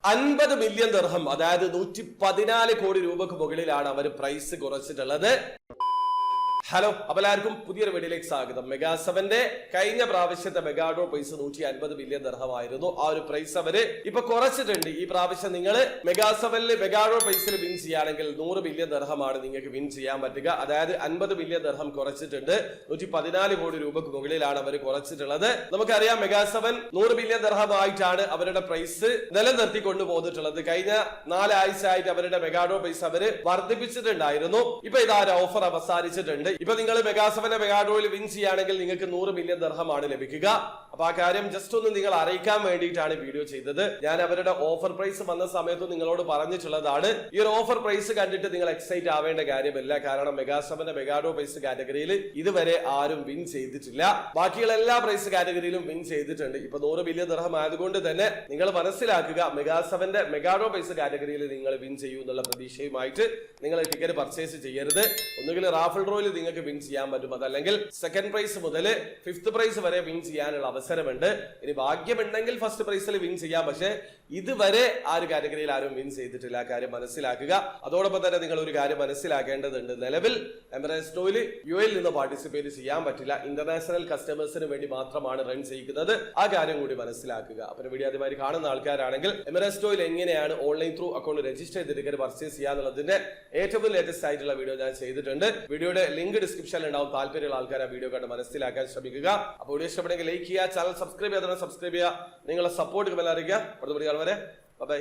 50 million ദിർഹം, അതായത് 114 കോടി രൂപക്ക് മുകളിലാണ് അവർ പ്രൈസ് കുറച്ചിട്ടുള്ളത്. ഹലോ, അപ്പോൾ എല്ലാവർക്കും പുതിയൊരു വീഡിയോയിലേക്ക് സ്വാഗതം. മെഗാ 7ന്റെ കഴിഞ്ഞ പ്രാവശ്യത്തെ മെഗാ ഡ്രോ പ്രൈസ് 150 മില്യൺ ദിർഹമായിരുന്നു. ആ ഒരു പ്രൈസ് അവര് ഇപ്പൊ കുറച്ചിട്ടുണ്ട്. ഈ പ്രാവശ്യം നിങ്ങൾ മെഗാ 7ല് മെഗാ ഡ്രോ പ്രൈസിൽ വിൻ ചെയ്യുകയാണെങ്കിൽ 100 മില്യൺ ദിർഹമാണ് നിങ്ങൾക്ക് വിൻ ചെയ്യാൻ പറ്റുക. അതായത് 50 മില്യൺ ദിർഹം കുറച്ചിട്ടുണ്ട്. 114 കോടി രൂപക്ക് മുകളിലാണ് അവർ കുറച്ചിട്ടുള്ളത്. നമുക്കറിയാം മെഗാ 7 100 മില്യൺ ദിർഹം ആയിട്ടാണ് അവരുടെ പ്രൈസ് നിലനിർത്തിക്കൊണ്ടു പോന്നിട്ടുള്ളത്. കഴിഞ്ഞ 4 ആഴ്ച ആയിട്ട് അവരുടെ മെഗാ ഡ്രോ പ്രൈസ് അവര് വർദ്ധിപ്പിച്ചിട്ടുണ്ടായിരുന്നു. ഇപ്പൊ ഇതാ ഓഫർ അവസാനിച്ചിട്ടുണ്ട്. ഇപ്പൊ നിങ്ങൾ മെഗാ 7ന്റെ മെഗാ ഡ്രോയിൽ വിൻ ചെയ്യുകയാണെങ്കിൽ നിങ്ങൾക്ക് 100 മില്യൺ ദിർഹമാണ് ലഭിക്കുക. അപ്പൊ ആ കാര്യം ജസ്റ്റ് ഒന്ന് നിങ്ങൾ അറിയിക്കാൻ വേണ്ടിയിട്ടാണ് വീഡിയോ ചെയ്തത്. ഞാൻ അവരുടെ ഓഫർ പ്രൈസ് വന്ന സമയത്ത് നിങ്ങളോട് പറഞ്ഞിട്ടുള്ളതാണ്. ഈ ഒരു ഓഫർ പ്രൈസ് കണ്ടിട്ട് നിങ്ങൾ എക്സൈറ്റ് ആവേണ്ട കാര്യമില്ല. കാരണം മെഗാ 7ന്റെ മെഗാ ഡ്രോ പ്രൈസ് കാറ്റഗറിയിൽ ഇതുവരെ ആരും വിൻ ചെയ്തിട്ടില്ല. ബാക്കിയുള്ള എല്ലാ പ്രൈസ് കാറ്റഗറിയിലും വിൻ ചെയ്തിട്ടുണ്ട്. ഇപ്പൊ 100 മില്യൺ ദിർഹം ആയതുകൊണ്ട് തന്നെ നിങ്ങൾ മനസ്സിലാക്കുക, മെഗാ 7ന്റെ മെഗാ ഡ്രോ പ്രൈസ് കാറ്റഗറിയിൽ നിങ്ങൾ വിൻ ചെയ്യൂ എന്നുള്ള പ്രതീക്ഷയുമായിട്ട് നിങ്ങൾ ടിക്കറ്റ് പർച്ചേസ് ചെയ്യരുത്. ഒന്നുകിൽ റാഫിൾ ഡ്രോയിൽ നിങ്ങൾക്ക് വിൻ ചെയ്യാൻ പറ്റും, അതല്ലെങ്കിൽ സെക്കൻഡ് പ്രൈസ് മുതൽ 5th പ്രൈസ് വരെ വിൻ ചെയ്യാനുള്ള അവസരമുണ്ട്. ഇനി ഭാഗ്യമുണ്ടെങ്കിൽ ഫസ്റ്റ് പ്രൈസിൽ വിൻ ചെയ്യാം. പക്ഷേ ഇതുവരെ ആ ഒരു കാറ്റഗറിയിൽ ആരും വിൻ ചെയ്തിട്ടില്ല. ആ കാര്യം മനസ്സിലാക്കുക. അതോടൊപ്പം തന്നെ നിങ്ങൾ ഒരു കാര്യം മനസ്സിലാക്കേണ്ടതുണ്ട്. നിലവിൽ എമിറേറ്റ്സ് ഡ്രോയിൽ UAE നിന്ന് പാർട്ടിസിപ്പേറ്റ് ചെയ്യാൻ പറ്റില്ല. ഇന്റർനാഷണൽ കസ്റ്റമേഴ്സിന് വേണ്ടി മാത്രമാണ് റൺ ചെയ്യുന്നത്. ആ കാര്യം കൂടി മനസ്സിലാക്കുക. അപ്പോൾ വീഡിയോ ആദ്യമായി കാണുന്ന ആൾക്കാരാണെങ്കിൽ എമിറേറ്റ്സ് ഡ്രോയിൽ എങ്ങനെയാണ് ഓൺലൈൻ ത്രൂ അക്കൗണ്ട് രജിസ്റ്റർ ചെയ്ത് ടിക്കറ്റ് പർച്ചേസ് ചെയ്യാന്നുള്ളതിന്റെ ഏറ്റവും ലേറ്റസ്റ്റ് ആയിട്ടുള്ള വീഡിയോ ഞാൻ ചെയ്തിട്ടുണ്ട്. വീഡിയോയുടെ ലിങ്ക് ഡിസ്ക്രിപ്ഷനിൽ ഉണ്ടാവും. താല്പര്യമുള്ള ആൾക്കാർ ആ വീഡിയോ കണ്ട് മനസ്സിലാക്കാൻ ശ്രമിക്കുക. അപ്പോൾ വീഡിയോ ഇഷ്ടപ്പെടുമെങ്കിൽ ലൈക്ക് ചെയ്യുക, ചാനൽ സബ്സ്ക്രൈബ് ചെയ്യാതെ സബ്സ്ക്രൈബ് ചെയ്യുക. നിങ്ങളെ സപ്പോർട്ട് അറിയിക്കുക. അടുത്ത വീഡിയോ കാണും വരെ ബൈ.